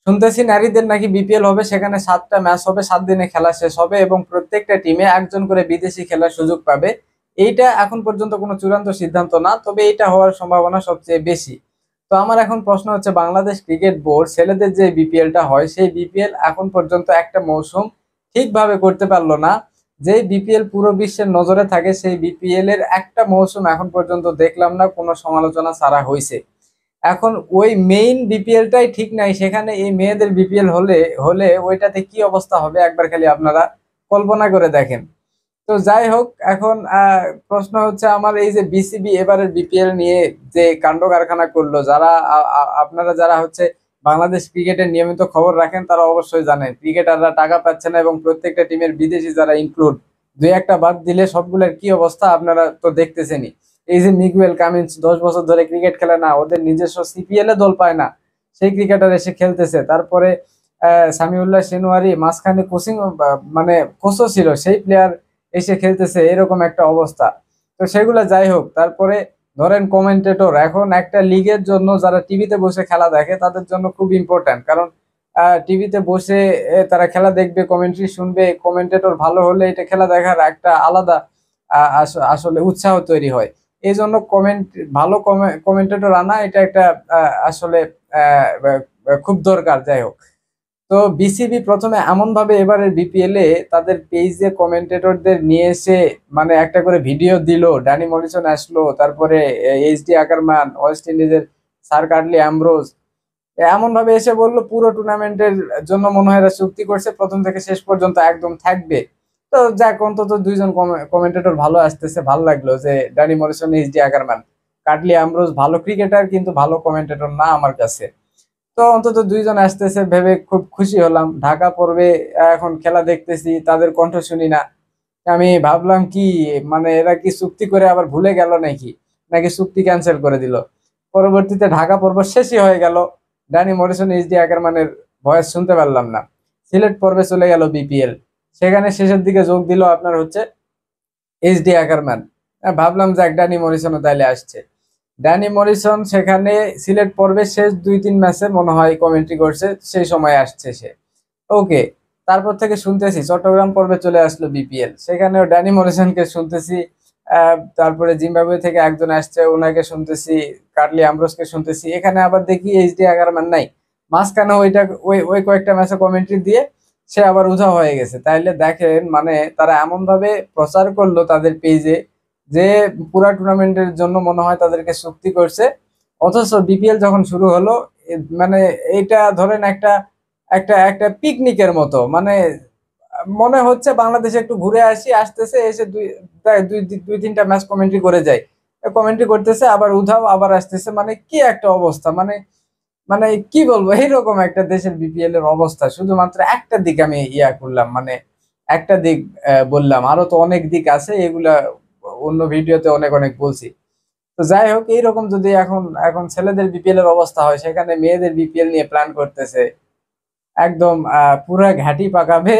শুনতেছি নারীদের নাকি বিপিএল হবে, সেখানে 7টা ম্যাচ হবে, 7 দিনে খেলা শেষ হবে এবং প্রত্যেকটা টিমে একজন করে বিদেশি খেলার সুযোগ পাবে। এইটা এখন পর্যন্ত কোনো চূড়ান্ত সিদ্ধান্ত না, তবে এইটা হওয়ার সম্ভাবনা সবচেয়ে বেশি। তো আমার এখন প্রশ্ন হচ্ছে, বাংলাদেশ ক্রিকেট বোর্ড ছেলেদের যে বিপিএলটা হয় সেই বিপিএল এখন পর্যন্ত একটা মৌসুম ঠিকভাবে করতে পারলো না। যেই বিপিএল পুরো বিশ্বের নজরে থাকে সেই বিপিএল এর একটা মৌসুম এখন পর্যন্ত দেখলাম না কোনো সমালোচনা ছাড়া হয়েছে। এখন ওই মেইন বিপিএলটাই ঠিক নাই, সেখানে এই মেয়েদের বিপিএল হলে হলে ওইটাতে কি অবস্থা হবে একবার খালি আপনারা কল্পনা করে দেখেন। তো যাই হোক, এখন প্রশ্ন হচ্ছে আমার, এই যে বিসিবি এবারের বিপিএল নিয়ে যে কাণ্ড কারখানা করলো, যারা আপনারা যারা হচ্ছে বাংলাদেশ ক্রিকেটের নিয়মিত খবর রাখেন তারা অবশ্যই জানেন ক্রিকেটাররা টাকা পাচ্ছে না এবং প্রত্যেকটা টিমের বিদেশি যারা ইনক্লুড, দুই একটা বাদ দিলে সবগুলোর কি অবস্থা আপনারা তো দেখতেছেনই। এই যে মিগুয়েল কামিন্স 10 বছর ধরে ক্রিকেট খেলে না, ওদের নিজস্ব সিপিএল এ দল পায় না, সেই ক্রিকেটার এসে খেলতেছে। তারপরে সামিউল্লাহ শেনওয়ারি মাঝখানে কোচিং মানে কোচও ছিল, সেই প্লেয়ার এসে খেলতেছে, এরকম একটা অবস্থা। তো সেগুলো যাই হোক, তারপরে ধরেন কমেন্টেটর, এখন একটা লিগের জন্য যারা টিভিতে বসে খেলা দেখে তাদের জন্য খুব ইম্পর্ট্যান্ট, কারণ টিভিতে বসে তারা খেলা দেখবে, কমেন্ট্রি শুনবে, কমেন্টেটর ভালো হলে এটা খেলা দেখার একটা আলাদা আসলে উৎসাহ তৈরি হয়। এই জন্য ভালো কমেন্টেটর আনা এটা একটা আসলে খুব দরকার। যাই হোক, তো বিসিবি প্রথমে এমন ভাবে এবারের বিপিএল এ তাদের পেজে কমেন্টেটরদের নিয়ে এসে মানে একটা করে ভিডিও দিল, ড্যানি মরিসন আসলো, তারপরে এইচডি আকারমান, ওয়েস্ট ইন্ডিজের স্যার কার্টলি অ্যামব্রোজ, এমন ভাবে এসে বললো পুরো টুর্নামেন্টের জন্য মনে হয় এরা চুক্তি করছে, প্রথম থেকে শেষ পর্যন্ত একদম থাকবে। তো যাক, অন্তত দুইজন কমেন্টেটর ভালো আসতেছে, ভালো লাগলো যে Danny Morrison, HD Ackerman. Curtly Ambrose ভালো ক্রিকেটার কিন্তু ভালো কমেন্টেটর না আমার কাছে। তো অন্তত দুইজন আসতেছে ভেবে খুব খুশি হলাম। ঢাকা পড়বে, এখন খেলা দেখতেছি, তাদের কণ্ঠ শুনি না। আমি ভাবলাম কি, মানে এরা কি চুক্তি করে আবার ভুলে গেল নাকি, নাকি চুক্তি ক্যান্সেল করে দিল। পরবর্তীতে ঢাকা পর্ব শেষই হয়ে গেল, ড্যানি মরিসন, এইচডি আকারমানের ভয়েস শুনতে পারলাম না। সিলেট পর্বে চলে গেল বিপিএল, সেখানে শেষের দিকে যোগ দিল আপনার হচ্ছে এইচডি আকারমান। ভাবলাম যে এক ড্যানি মরিসনও তাইলে আসছে। ড্যানি মরিসন সেখানে সিলেট পর্বে শেষ 2-3 ম্যাচে মনে হয় কমেন্ট্রি করছে, সেই সময় আসছে সে। ওকে, তারপর থেকে শুনতেছি চট্টগ্রাম পর্বে চলে আসলো বিপিএল, সেখানেও ড্যানি মরিসনকে শুনতেছি। তারপরে জিম্বাবুয়ে থেকে একজন আসছে, ওনাকে শুনতেছি, কার্লি অ্যামব্রোসকে শুনতেছি। এখানে আবার দেখি এইচডি আগারমান নাই, মাঝখানে ওইটা ওই ওই কয়েকটা ম্যাচে কমেন্ট্রি দিয়ে সে আবার উধাও হয়ে গেছে। তাইলে দেখেন, মানে তারা এমন ভাবে প্রচার করলো তাদের পেজে যে পুরা টুর্নামেন্টের জন্য মনে হয় তাদেরকে চুক্তি করছে, অথচ বিপিএল যখন শুরু হলো মানে এইটা ধরেন একটা একটা একটা পিকনিকের মতো, মানে মনে হচ্ছে বাংলাদেশে একটু ঘুরে আসি, আসতেছে এসে দুই দুই দুই তিনটা ম্যাচ কমেন্ট্রি করে যায়, কমেন্ট্রি করতেছে আবার উধাও, আবার আসতেছে, মানে কি একটা অবস্থা। মানে মানে কি বলবো, এইরকম একটা দেশের বিপিএল এর অবস্থা। শুধুমাত্র একটা দিক আমি করলাম, মানে একটা দিক বললাম, আরো তো অনেক দিক আছে, এগুলা অন্য ভিডিওতে অনেক অনেক বলছি। তো যাই হোক, এইরকম যদি এখন এখন ছেলেদের বিপিএল এর অবস্থা হয়, সেখানে মেয়েদের বিপিএল নিয়ে প্ল্যান করতেছে, একদম পুরা ঘাঁটি পাকাবে।